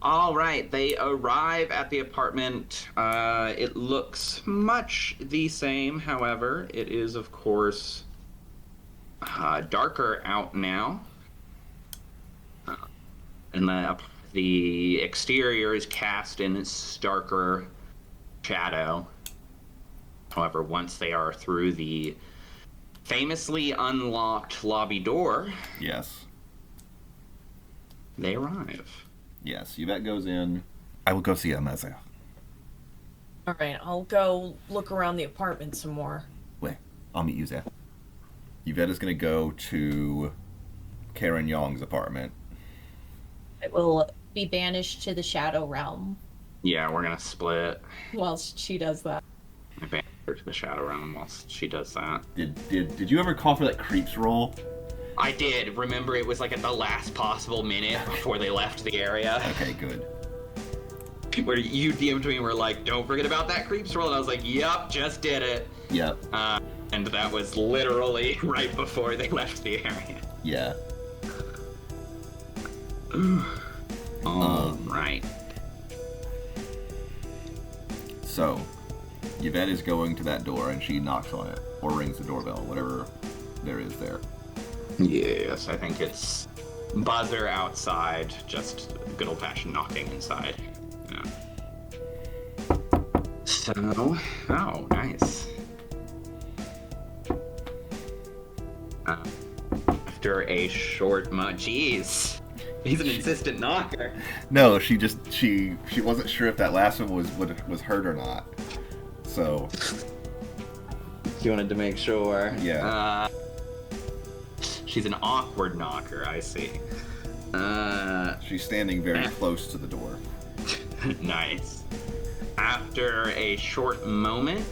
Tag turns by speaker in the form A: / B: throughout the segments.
A: All right, they arrive at the apartment. It looks much the same, however. It is, of course, darker out now. And the exterior is cast in starker shadow. However, once they are through the famously unlocked lobby door,
B: Yes.
A: they arrive.
B: Yes. Yvette goes in. I will go see Amaziah.
C: All right, I'll go look around the apartment some more.
B: Wait, I'll meet you there. Yvette is going to go to Karen Young's apartment.
C: I will be banished to the Shadow Realm
A: Yeah, we're gonna split.
C: whilst she does that.
A: I banned her to the Shadow Realm whilst she does that.
B: Did you ever call for that creeps roll?
A: I did. Remember, it was like at the last possible minute before they left the area.
B: Okay, good.
A: Where you DM'd me and were like, don't forget about that creeps roll. And I was like, yup, just did it.
B: Yep.
A: And that was literally right before they left the area.
B: Yeah.
A: Right.
B: So, Yvette is going to that door and she knocks on it or rings the doorbell, whatever there is there.
A: Yes, I think it's buzzer outside, just good old-fashioned knocking inside. Yeah. So, oh, nice. After a short jeez, he's an insistent knocker.
B: No, she wasn't sure if that last one was heard or not. So,
A: She wanted to make sure.
B: yeah.
A: She's an awkward knocker, I see.
B: She's standing very close to the door.
A: Nice. After a short moment,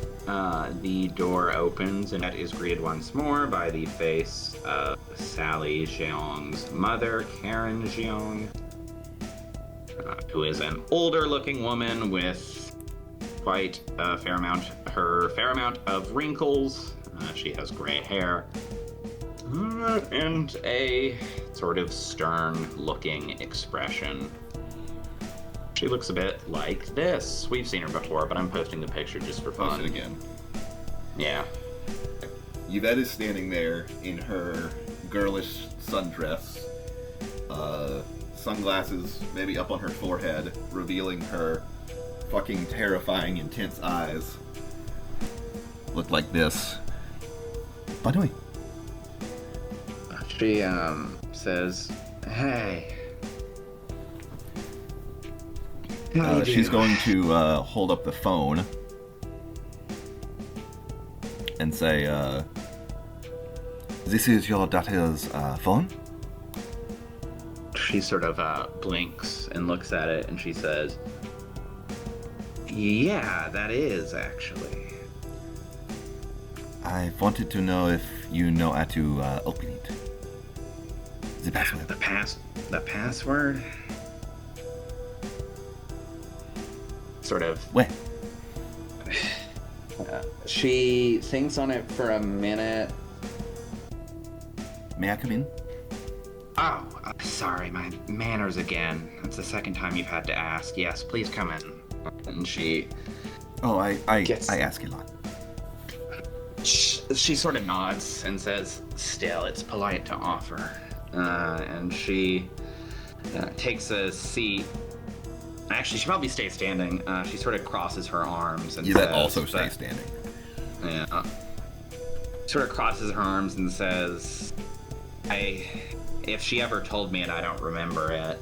A: the door opens and that is greeted once more by the face of Sally Jeong's mother, Karen Jeong, who is an older-looking woman with quite a fair amount of wrinkles. She has gray hair. And a sort of stern-looking expression. She looks a bit like this. We've seen her before, but I'm posting the picture just for fun.
B: Post it again.
A: Yeah.
B: Yvette is standing there in her girlish sundress, sunglasses maybe up on her forehead, revealing her fucking terrifying, intense eyes. Look like this. By the way,
A: She, says, hey. How do you
B: she's
A: do?
B: going to hold up the phone and say, "This is your daughter's phone?"
A: She sort of blinks and looks at it, and she says, yeah, that is, actually.
B: I wanted to know if you know how to open it. The password.
A: The password? Sort of.
B: Where?
A: She thinks on it for a minute.
B: May I come in?
A: Oh, sorry, my manners again. That's the second time you've had to ask. Yes, please come in. And she
B: Oh, I
A: Gets-
B: ask a lot.
A: she sort of nods and says, still, it's polite to offer. And she takes a seat. Actually, she probably stays standing. She sort of crosses her arms and
B: Yvette
A: says
B: also
A: that-
B: stays standing.
A: Yeah. Sort of crosses her arms and says, if she ever told me and I don't remember it,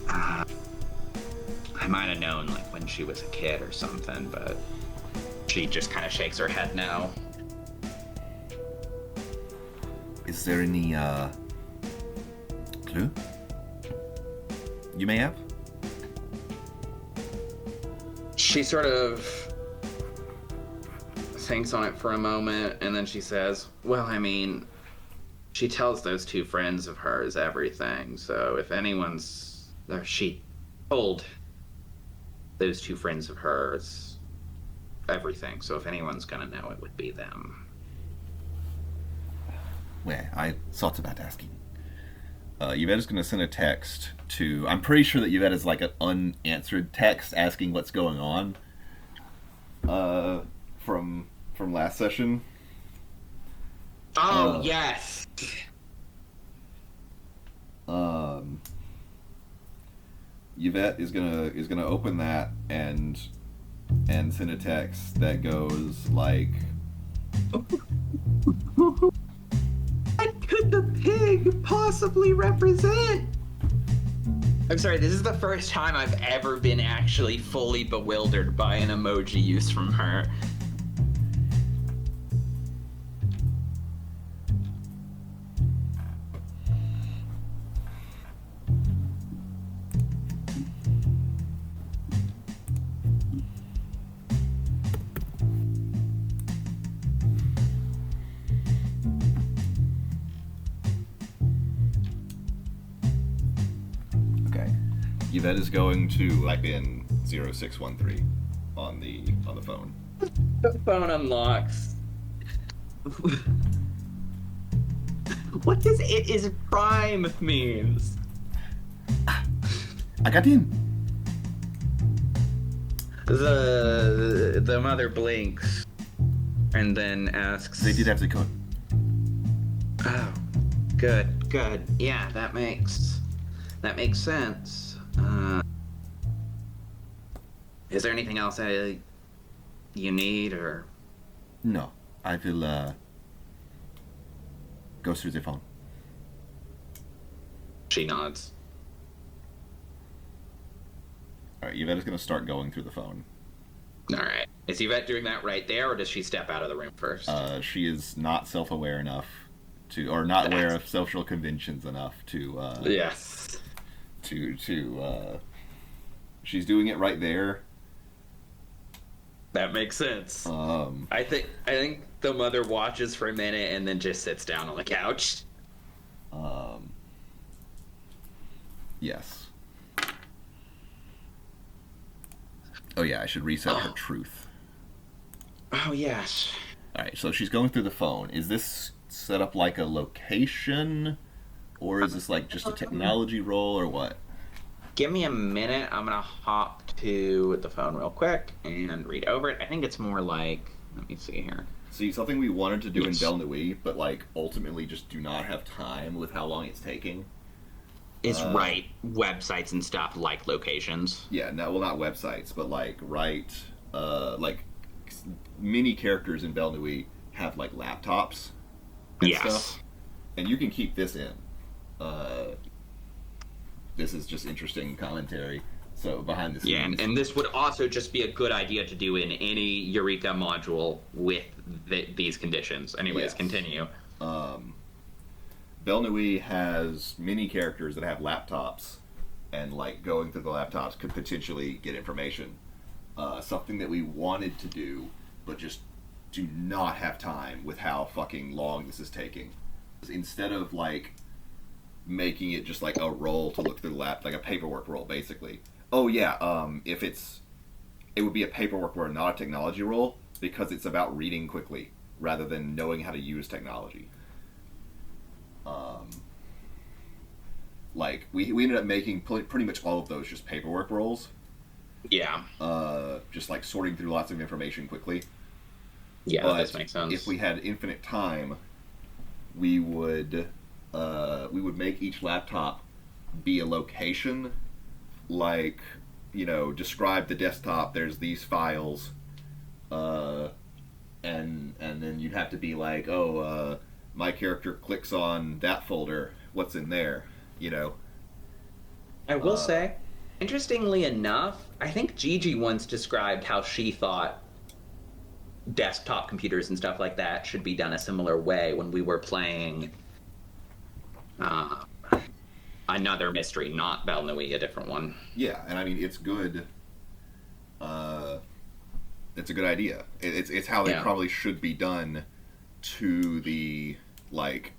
A: I might have known, like, when she was a kid or something, but she just kind of shakes her head no.
B: Is there any clue you may have?
A: She sort of thinks on it for a moment, and then she says, well, I mean, she tells those two friends of hers everything, so if anyone's... She told those two friends of hers everything, so if anyone's gonna know, it would be them.
B: Well, I thought about asking. Yvette is going to send a text to. I'm pretty sure that Yvette is like an unanswered text asking what's going on. From last session.
A: Oh yes.
B: Yvette is gonna open that and send a text that goes like,
A: What could the pig possibly represent? I'm sorry, this is the first time I've ever been actually fully bewildered by an emoji use from her.
B: Yvette is going to type in 0613 on the phone.
A: The phone unlocks. What does "it is prime" means?
B: I got in.
A: The mother blinks and then asks,
B: They did have the code.
A: Oh, good. Yeah, that makes sense. Is there anything else you need, or?
B: No, I will go through the phone.
A: She nods.
B: All right, Yvette is going to start going through the phone.
A: All right. Is Yvette doing that right there, or does she step out of the room first?
B: She is not self-aware enough to, or not aware of social conventions enough to.
A: Yes.
B: She's doing it right there.
A: That makes sense. I think the mother watches for a minute and then just sits down on the couch.
B: Yes. Oh yeah, I should reset her truth.
A: Oh yes.
B: All right, so she's going through the phone. Is this set up like a location, or is this like just a technology roll, or what?
A: Give me a minute. I'm gonna hop to the phone real quick and read over it. I think it's more like, let me see here.
B: See, something we wanted to do in Belle Nuit, but like ultimately just do not have time with how long it's taking.
A: Is write websites and stuff like locations.
B: Yeah, no, well, not websites, but like write like many characters in Belle Nuit have like laptops and stuff, and you can keep this in. This is just interesting commentary. So behind the scenes.
A: Yeah, and this would also just be a good idea to do in any Eureka module with these conditions. Anyways, yes. Continue.
B: Belle Nuit has many characters that have laptops, and like going through the laptops could potentially get information. Something that we wanted to do, but just do not have time with how fucking long this is taking. Instead of like making it just like a roll to look through the like a paperwork roll, basically. Oh yeah, it would be a paperwork roll, not a technology roll, because it's about reading quickly rather than knowing how to use technology. Like we ended up making pretty much all of those just paperwork rolls.
A: Yeah.
B: Just like sorting through lots of information quickly.
A: Yeah,
B: but
A: that makes sense.
B: If we had infinite time, we would make each laptop be a location, like, you know, describe the desktop, there's these files, and then you'd have to be like, my character clicks on that folder, what's in there, you know?
A: I will say, interestingly enough, I think Gigi once described how she thought desktop computers and stuff like that should be done a similar way when we were playing another mystery, not Belle Nuit, a different one.
B: Yeah, and I mean, it's good. It's a good idea. It's how they probably should be done to the, like,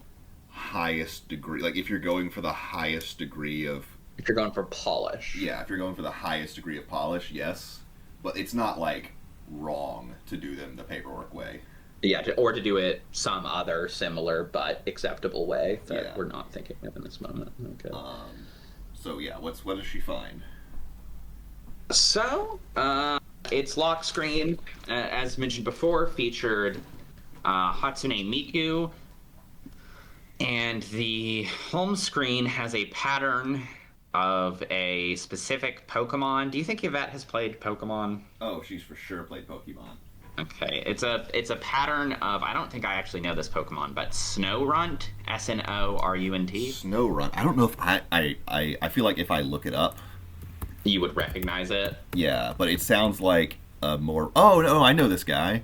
B: highest degree. Like, if you're going for the highest degree of...
A: If you're going for polish.
B: Yeah, if you're going for the highest degree of polish, yes. But it's not, like, wrong to do them the paperwork way.
A: Yeah, or to do it some other similar but acceptable way that we're not thinking of in this moment. Okay.
B: So yeah, what does she find?
A: So, its lock screen, as mentioned before, featured Hatsune Miku, and the home screen has a pattern of a specific Pokemon. Do you think Yvette has played Pokemon?
B: Oh, she's for sure played Pokemon.
A: Okay, it's a pattern of, I don't think I actually know this Pokemon, but Snorunt, Snorunt.
B: Snorunt. I don't know if I feel like if I look it up,
A: You would recognize it.
B: yeah, but it sounds like a more. Oh no, I know this guy.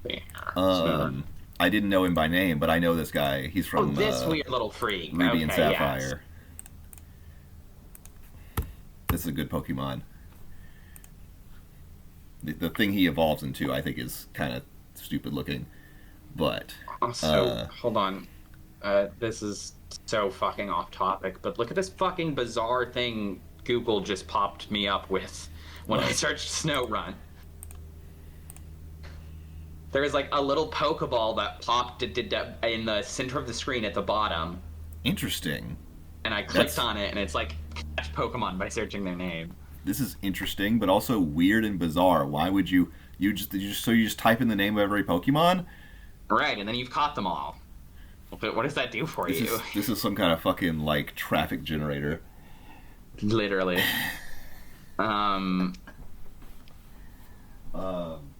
A: Yeah, Snorunt.
B: I didn't know him by name, but I know this guy. He's from
A: This weird little freak.
B: Ruby and
A: Okay,
B: Sapphire. This is a good Pokemon. The thing he evolves into, I think, is kind of stupid looking, but
A: Also, hold on. This is so fucking off topic, but look at this fucking bizarre thing Google just popped me up with when I searched Snorunt. There is like a little Pokeball that popped in the center of the screen at the bottom,
B: interesting.
A: and I clicked on it, and it's like catch Pokemon by searching their name.
B: This is interesting, but also weird and bizarre. Why would you just type in the name of every Pokemon?
A: Right, and then you've caught them all. But what does that do for you?
B: This is some kind of fucking like traffic generator.
A: Literally.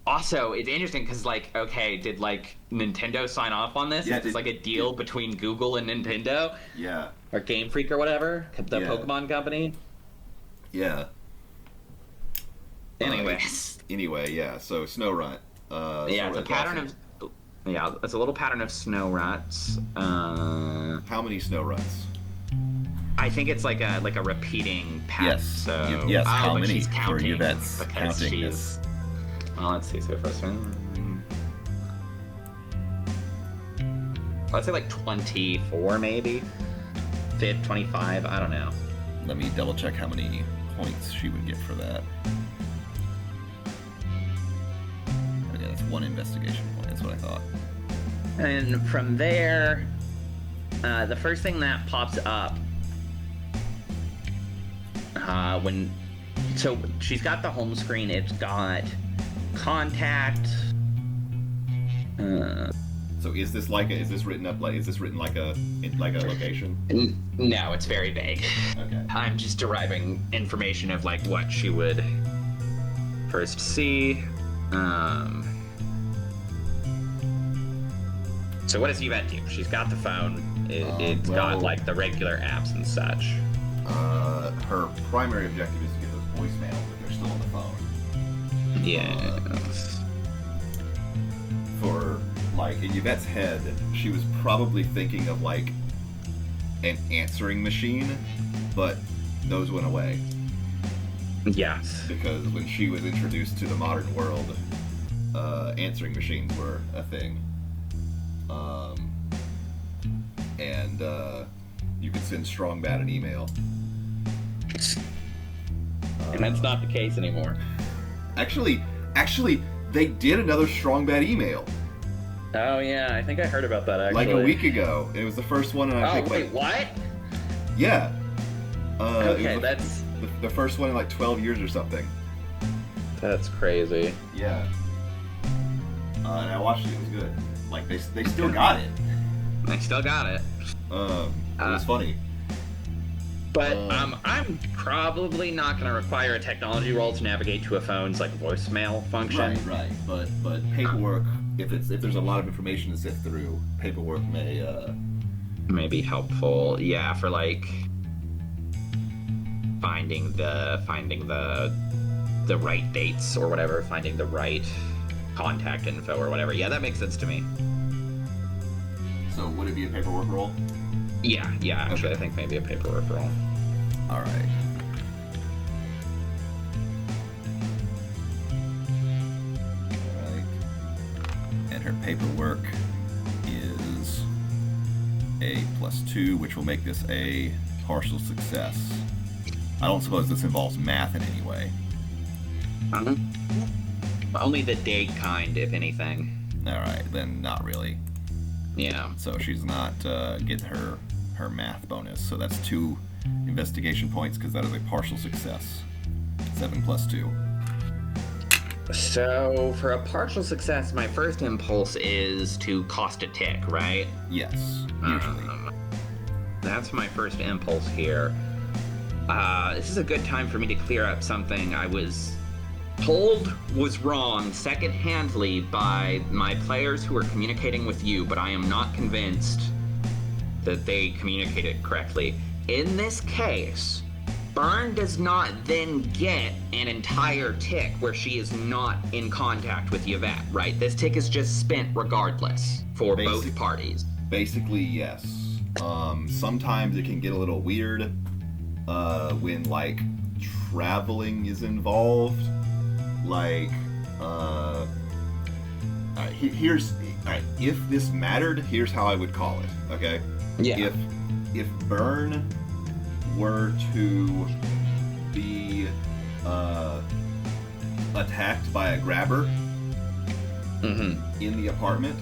A: Also, it's interesting because, like, okay, did, like, Nintendo sign off on this?
B: Yeah,
A: Is this, like, a deal between Google and Nintendo?
B: Yeah.
A: Or Game Freak or whatever? The
B: Yeah.
A: Pokemon company?
B: Yeah.
A: Anyways.
B: Anyway, yeah. So Snorunt.
A: Yeah, it's a pattern of... Yeah, it's a little pattern of Snoruts.
B: How many Snowruts?
A: I think it's like a repeating pattern.
B: Yes.
A: So,
B: Yes.
A: Oh,
B: How
A: but
B: many?
A: she's counting
B: For Yvette's
A: because
B: counting
A: she's... Well, let's see. So first one... Let's say like 24, maybe? 25, I don't know.
B: Let me double check how many points she would get for that. Okay, that's one investigation point. That's what I thought.
A: And from there, the first thing that pops up so she's got the home screen. It's got contact.
B: So is this written like a location?
A: No, it's very vague.
B: Okay.
A: I'm just deriving information of like what she would first see. So what does Yvette do? She's got the phone. It's got like the regular apps and such.
B: Her primary objective is to get those voicemails if they're still on the phone.
A: Yes.
B: For like in Yvette's head, she was probably thinking of like an answering machine, but those went away
A: Yes.
B: because when she was introduced to the modern world, answering machines were a thing. And you could send Strong Bad an email.
A: And that's not the case anymore.
B: Actually, they did another Strong Bad email
A: Oh yeah, I think I heard about that actually.
B: like a week ago. It was the first one, and I think
A: wait, what?
B: yeah.
A: Okay,
B: it was
A: that's
B: the first one in like 12 years or something.
A: crazy.
B: Yeah. And I watched it. It was good. Like they still got it.
A: I still got it.
B: It was funny.
A: But I'm probably not going to require a technology role to navigate to a phone's like voicemail function.
B: Right. But paperwork, if there's a lot of information to sift through, paperwork
A: May be helpful. Yeah, for like finding the right dates or whatever, finding the right contact info or whatever. Yeah, that makes sense to me.
B: So would it be a paperwork role?
A: Yeah, actually, I think maybe a paperwork role.
B: All right. And her paperwork is a +2, which will make this a partial success. I don't suppose this involves math in any way.
A: Only the date kind, if anything.
B: All right, then not really.
A: Yeah.
B: So she's not getting her math bonus. So that's two investigation points because that is a partial success. 7 + 2.
A: So, for a partial success, my first impulse is to cost a tick, right?
B: Yes, usually.
A: That's my first impulse here. This is a good time for me to clear up something I was told was wrong second-handedly by my players who are communicating with you, but I am not convinced that they communicated correctly. In this case, Burn does not then get an entire tick where she is not in contact with Yvette, right? This tick is just spent regardless for both parties.
B: Basically, yes. Sometimes it can get a little weird when, like, traveling is involved. Like, if this mattered, here's how I would call it, okay?
A: Yeah.
B: If Burn were to be attacked by a grabber in the apartment,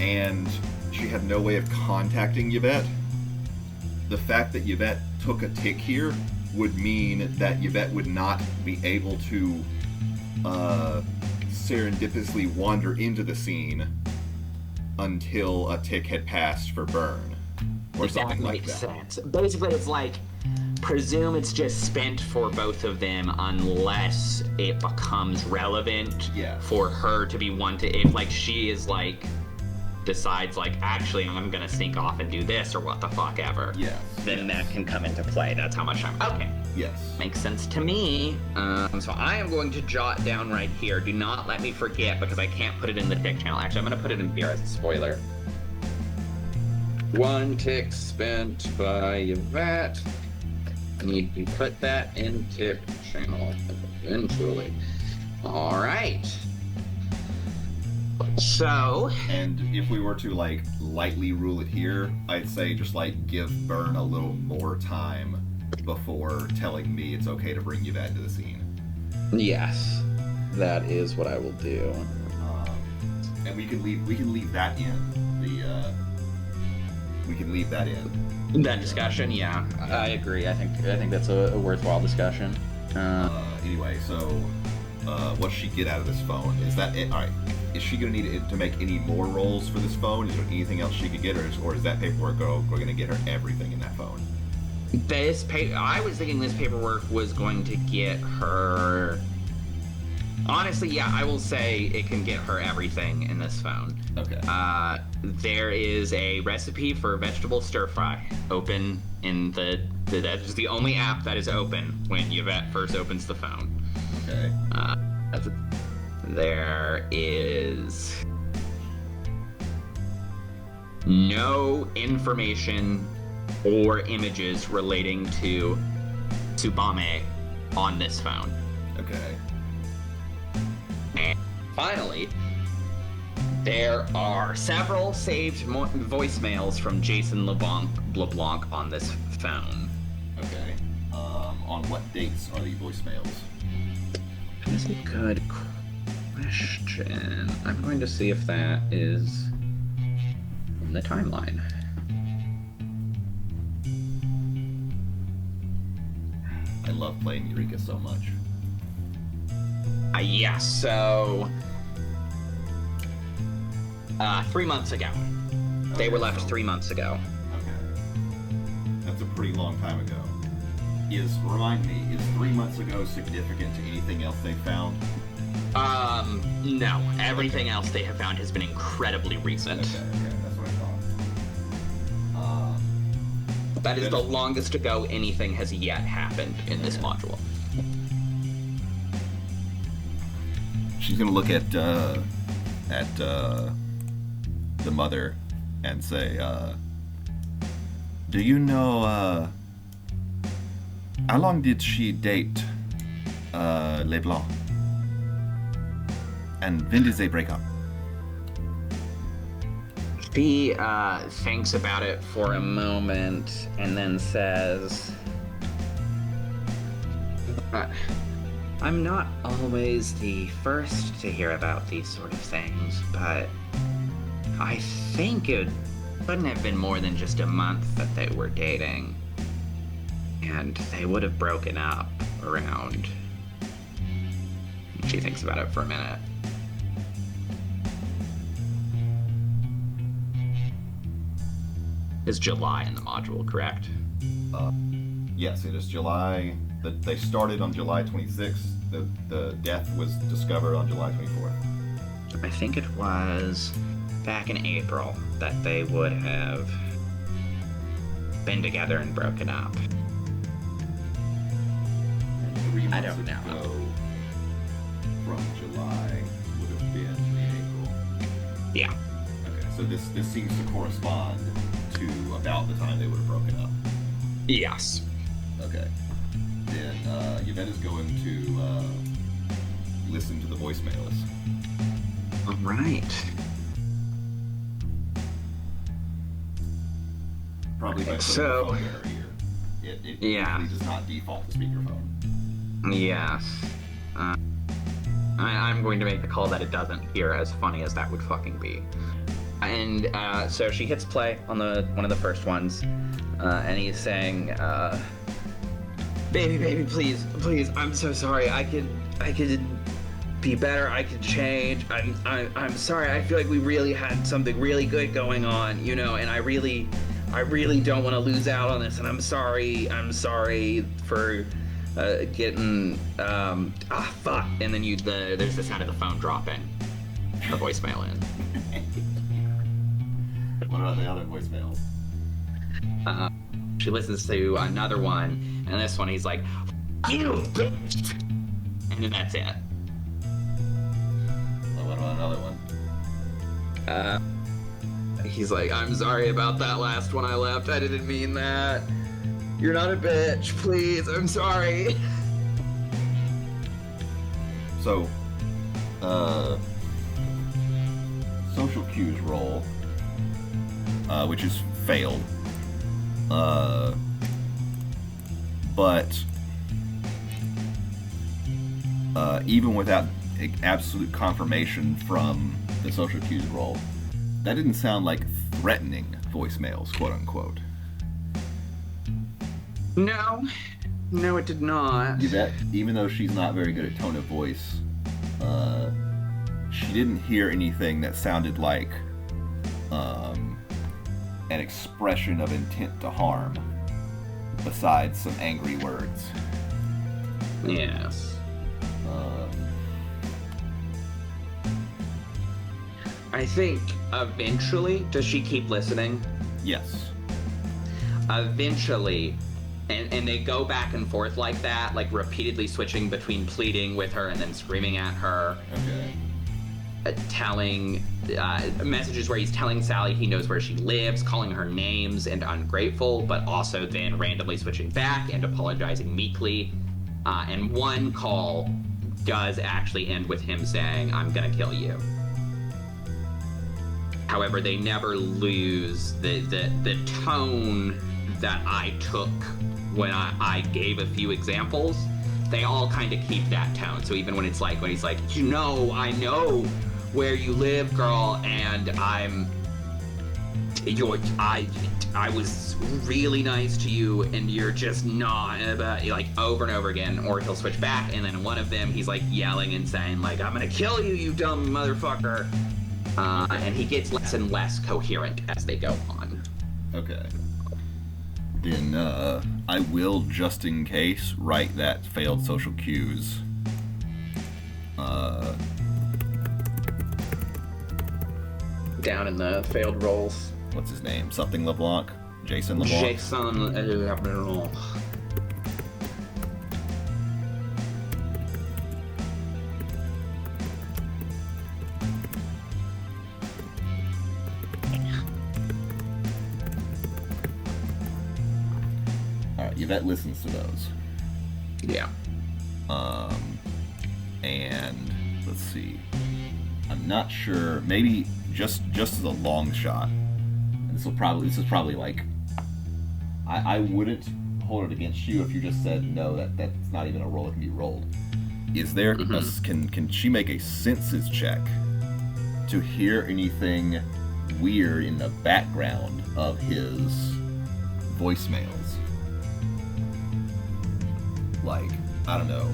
B: and she had no way of contacting Yvette, the fact that Yvette took a tick here would mean that Yvette would not be able to serendipitously wander into the scene until a tick had passed for Burn. Or something like that.
A: That makes sense. Basically, it's like, presume it's just spent for both of them unless it becomes relevant for her to be one to, if, like, she is, like, decides, like, actually, I'm gonna sneak off and do this, or what the fuck ever.
B: Yes.
A: Then that can come into play. That's how much I'm... Okay.
B: Yes.
A: Makes sense to me. So I am going to jot down right here. Do not let me forget, because I can't put it in the tick channel. Actually, I'm gonna put it in here as a spoiler. 1 tick spent by Yvette. I need to put that in tip channel eventually. Alright. So...
B: And if we were to, like, lightly rule it here, I'd say just, like, give Burn a little more time before telling me it's okay to bring Yvette into the scene.
A: Yes. That is what I will do.
B: And we can leave that in. We can leave that in.
A: That discussion, yeah. I agree. I think that's a worthwhile discussion.
B: Anyway, so what does she get out of this phone? Is that it? All right. Is she going to need to make any more rolls for this phone? Is there anything else she could get, or is that paperwork we're going to get her everything in that phone?
A: I was thinking this paperwork was going to get her... Honestly, yeah, I will say it can get her everything in this phone.
B: Okay.
A: There is a recipe for vegetable stir fry open in that is the only app that is open when Yvette first opens the phone.
B: Okay.
A: There is no information or images relating to Tsubame on this phone.
B: Okay.
A: And finally, there are several saved voicemails from Jason LeBlanc on this phone.
B: Okay. On what dates are the voicemails?
A: That's a good question. I'm going to see if that is in the timeline.
B: I love playing Eureka so much.
A: Yes, so... 3 months ago.
B: Okay,
A: They were left 3 months ago.
B: Okay. That's a pretty long time ago. Remind me, is 3 months ago significant to anything else they found?
A: No. Everything else they have found has been incredibly recent.
B: Okay, that's what I thought.
A: That is the longest ago anything has yet happened in this module.
B: She's gonna look at the mother and say, do you know, how long did she date LeBlanc? And when did they break up?
A: She thinks about it for a moment and then says, I'm not always the first to hear about these sort of things, but I think it couldn't have been more than just a month that they were dating. And they would have broken up around... She thinks about it for a minute. It's July in the module, correct?
B: Yes, it is July. They started on July 26th. The death was discovered on July 24th.
A: I think it was back in April that they would have been together and broken up.
B: And 3 months
A: I don't know.
B: ago from July would have been in April.
A: Yeah.
B: Okay, so this seems to correspond to about the time they would have broken up.
A: Yes.
B: Okay. Then Yvette is going to listen to the voicemails.
A: All right.
B: Probably by putting
A: So-
B: the phone in her ear. It
A: Yeah.
B: usually does not default to speakerphone.
A: Yes. I'm going to make the call that it doesn't hear, as funny as that would fucking be. And so she hits play on one of the first ones, and he's saying, "Baby, please, I'm so sorry. I could be better. I could change. I'm sorry. I feel like we really had something really good going on, you know, and I really don't want to lose out on this. And I'm sorry for getting fuck." And then there's the sound of the phone dropping, the voicemail in.
B: What about the other voicemails?
A: She listens to another one, and this one he's like, "You bitch," and then that's it.
B: Well, what about another one?
A: He's like, "I'm sorry about that last one I left. I didn't mean that. You're not a bitch. Please, I'm sorry."
B: So, social cues roll, which is failed. But even without absolute confirmation from the social cues roll, that didn't sound like threatening voicemails, quote unquote.
A: No, it did not.
B: Yvette, even though she's not very good at tone of voice, she didn't hear anything that sounded like an expression of intent to harm, besides some angry words.
A: Yes. I think eventually, does she keep listening?
B: Yes.
A: Eventually, and they go back and forth like that, like repeatedly switching between pleading with her and then screaming at her.
B: Okay.
A: Telling messages where he's telling Sally he knows where she lives, calling her names and ungrateful, but also then randomly switching back and apologizing meekly. And one call does actually end with him saying, "I'm gonna kill you." However, they never lose the tone that I took when I gave a few examples. They all kind of keep that tone. So even when he's like, "You know, I know where you live, girl, and I was really nice to you, and you're just not," like over and over again. Or he'll switch back, and then one of them he's like yelling and saying like, "I'm gonna kill you, you dumb motherfucker," and he gets less and less coherent as they go on.
B: Okay. Then I will, just in case, write that failed social cues.
A: Down in the failed rolls.
B: What's his name? Something LeBlanc? Jason LeBlanc?
A: Jason LeBlanc.
B: Alright, Yvette listens to those.
A: Yeah.
B: And let's see. I'm not sure. Maybe just as a long shot. And this is probably like, I wouldn't hold it against you if you just said no. That's not even a roll that can be rolled. Is there? Can she make a senses check to hear anything weird in the background of his voicemails? like, I don't know,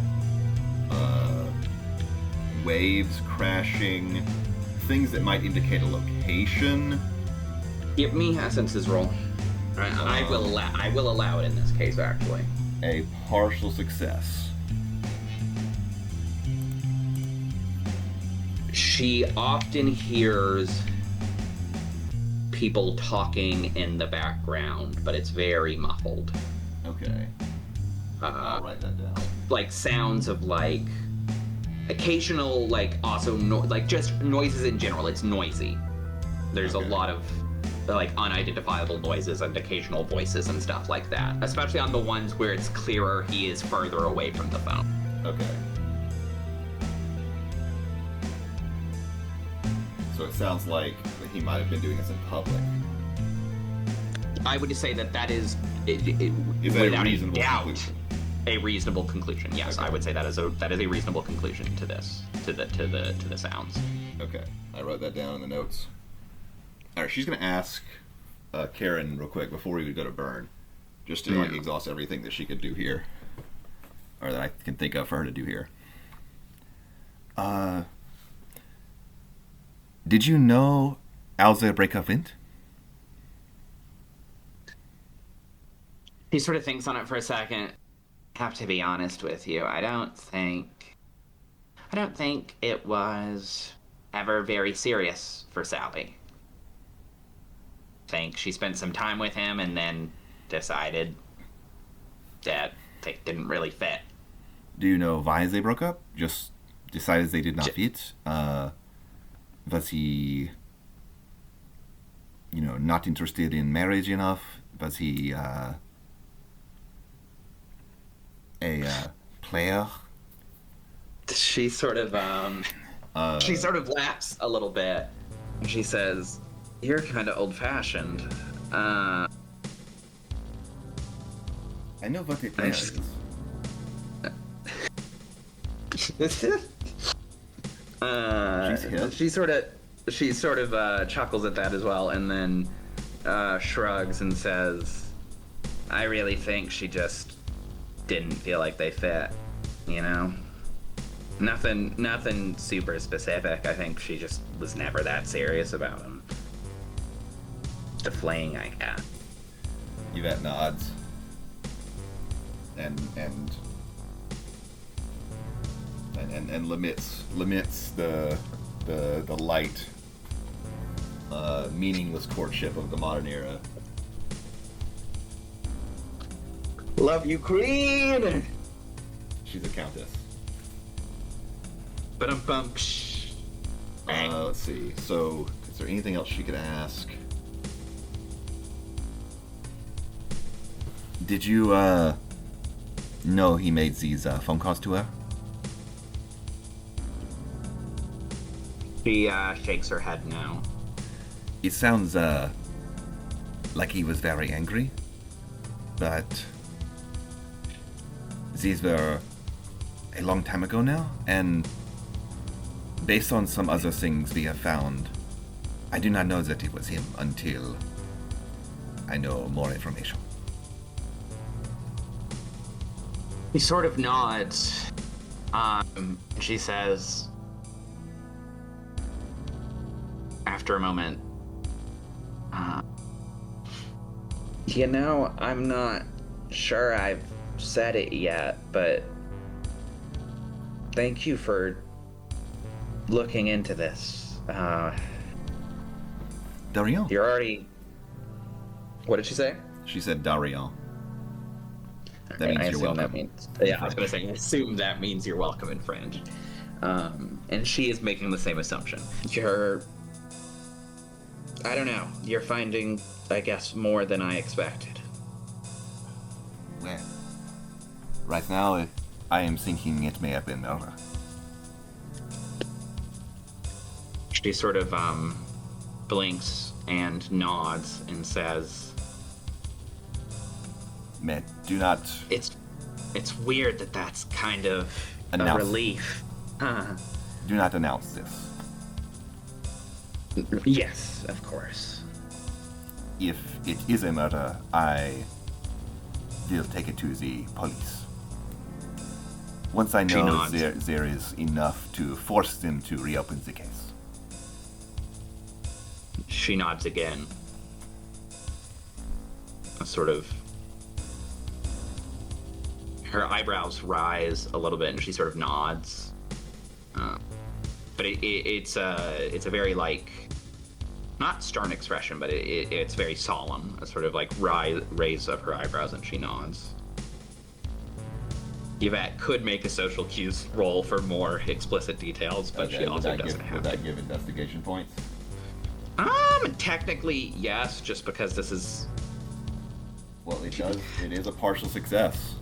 B: waves crashing, things that might indicate a location.
A: Give me a senses roll. I will allow it in this case, actually.
B: A partial success.
A: She often hears people talking in the background, but it's very muffled.
B: Okay. I'll write that down.
A: Like sounds of like occasional, like also like just noises in general. It's noisy. There's a lot of like unidentifiable noises and occasional voices and stuff like that. Especially on the ones where it's clearer he is further away from the phone.
B: Okay. So it sounds like he might have been doing this in public.
A: I would say that is
B: Is that a
A: without
B: reasonable
A: doubt
B: conclusion?
A: a reasonable conclusion. Yes,
B: Okay.
A: I would say that is a reasonable conclusion to this, to the sounds.
B: Okay, I wrote that down in the notes. All right, she's gonna ask Karen real quick before we would go to Burn, just to like exhaust everything that she could do here, or that I can think of for her to do here. Did you know Alza break up Vint?
A: He sort of thinks on it for a second. I have to be honest with you. I don't think it was ever very serious for Sally. I think she spent some time with him and then decided that they didn't really fit.
B: Do you know why they broke up? Just decided they did not fit? Was he, not interested in marriage enough? Was he a player?
A: She sort of laughs a little bit. And she says, "You're kind of old-fashioned."
B: I know what a player is.
A: She sort of chuckles at that as well, and then shrugs and says, "I really think she just didn't feel like they fit, Nothing super specific. I think she just was never that serious about him. The fling, I guess."
B: Yvette nods. And laments the light, meaningless courtship of the modern era.
A: Love you, Queen!
B: She's a countess.
A: Ba-dum-bum.
B: Let's see. So, is there anything else she could ask? Did you know he made these phone calls to her?
A: She shakes her head no.
B: It sounds like he was very angry, but these were a long time ago now, and based on some other things we have found, I do not know that it was him until I know more information.
A: He sort of nods. She says, after a moment, I'm not sure I've said it yet, but thank you for looking into this.
B: Darion.
A: You're already... What did she say?
B: She said Darion. That means you're welcome.
A: Yeah, I was going to say, I assume that means you're welcome in French. And she is making the same assumption. I don't know. You're finding, I guess, more than I expected.
B: Well, right now, I am thinking it may have been murder.
A: She sort of blinks and nods and says,
B: Man, do not...
A: It's weird that's kind of a relief.
B: Do not announce this.
A: Yes, of course.
B: If it is a murder, I will take it to the police. Once I
A: She
B: know
A: nods.
B: there is enough to force them to reopen the case.
A: She nods again. A sort of... Her eyebrows rise a little bit, and she sort of nods. But it's a very, like, not stern expression, but it's very solemn. A sort of, like, raise of her eyebrows, and she nods. Yvette could make a social cues roll for more explicit details, but she also doesn't have
B: to. Would that give investigation points?
A: Technically, yes, just because this is...
B: Well, it does. It is a partial success.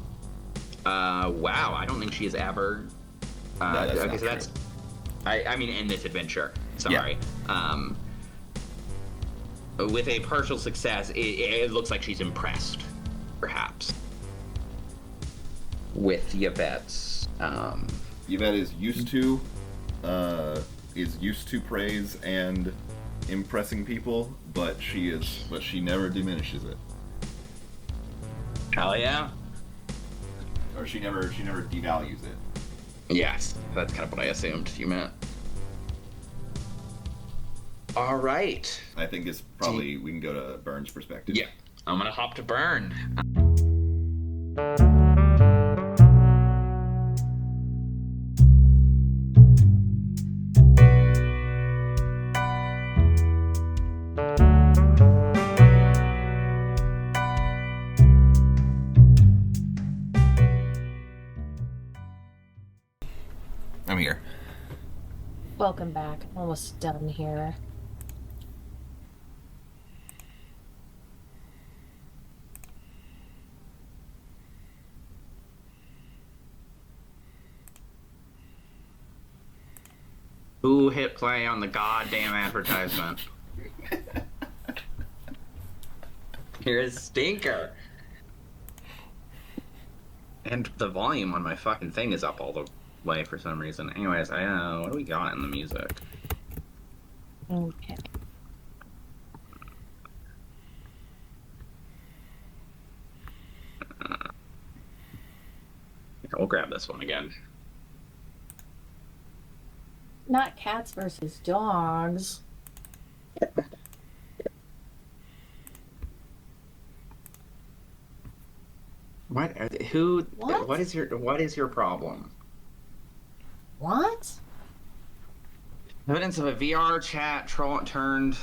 A: Wow, I don't think she has ever...
B: No, that's
A: okay,
B: not
A: so that's...
B: true.
A: I mean, in this adventure. Sorry.
B: Yeah.
A: With a partial success, it looks like she's impressed, perhaps, with Yvette's.
B: Yvette is used to praise and impressing people, but she never diminishes it.
A: Hell yeah.
B: Or she never devalues it.
A: Yes, that's kind of what I assumed you meant. All right.
B: I think it's probably we can go to Burns' perspective.
A: Yeah, I'm gonna hop to Burn.
B: I'm here.
C: Welcome back. I'm almost done here.
A: Who hit play on the goddamn advertisement? You're a stinker. And the volume on my fucking thing is up all the way for some reason. Anyways, what do we got in the music?
C: Okay.
A: We'll grab this one again.
C: Not cats versus dogs.
A: What? Who?
C: What?
A: What is your problem?
C: What?
A: Evidence of a VR chat turned.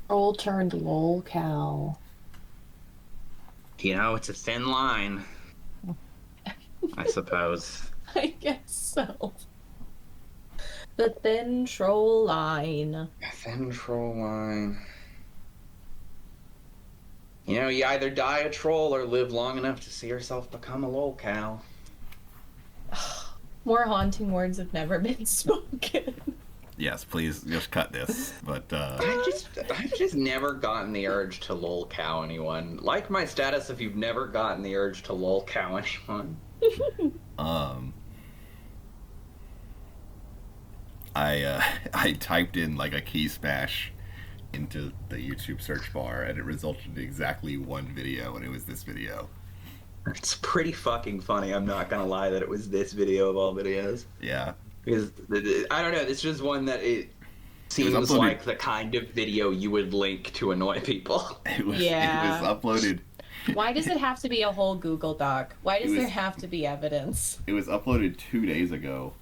C: Troll turned lol cow.
A: You know, it's a thin line. I suppose.
C: I guess so. The thin troll line.
A: A thin troll line. You know, you either die a troll or live long enough to see yourself become a lol cow.
C: More haunting words have never been spoken.
B: Yes, please just cut this. But
A: I've just never gotten the urge to lol cow anyone. Like my status if you've never gotten the urge to lol cow anyone.
B: I typed in like a key smash into the YouTube search bar, and it resulted in exactly one video, and it was this video.
A: It's pretty fucking funny. I'm not gonna lie that it was this video of all videos.
B: Yeah.
A: Because I don't know. It's just one that it seems like the kind of video you would link to annoy people.
B: It was
C: Yeah.
B: uploaded.
C: Why does it have to be a whole Google Doc? Why does there have to be evidence?
B: It was uploaded 2 days ago.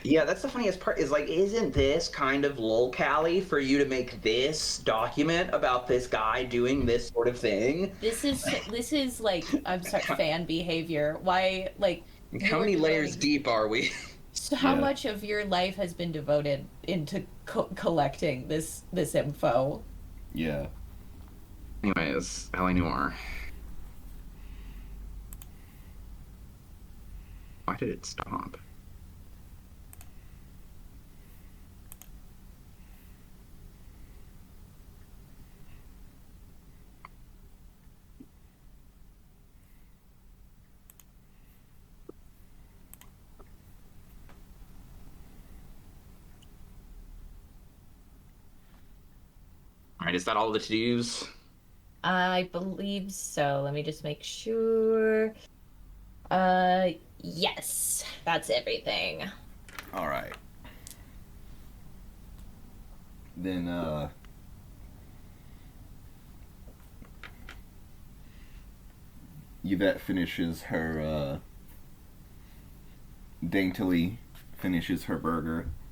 A: Yeah, that's the funniest part. Is like, isn't this kind of lolcally for you to make this document about this guy doing this sort of thing?
C: This is like, I'm sorry, fan behavior. Why, like?
A: How many layers deep are we?
C: So how much of your life has been devoted into collecting this info?
B: Yeah.
A: Anyways, Eleanor. Why did it stop? Alright, is that all the to-dos?
C: I believe so. Let me just make sure. Yes, that's everything.
B: All right. Then, Yvette finishes her, daintily finishes her burger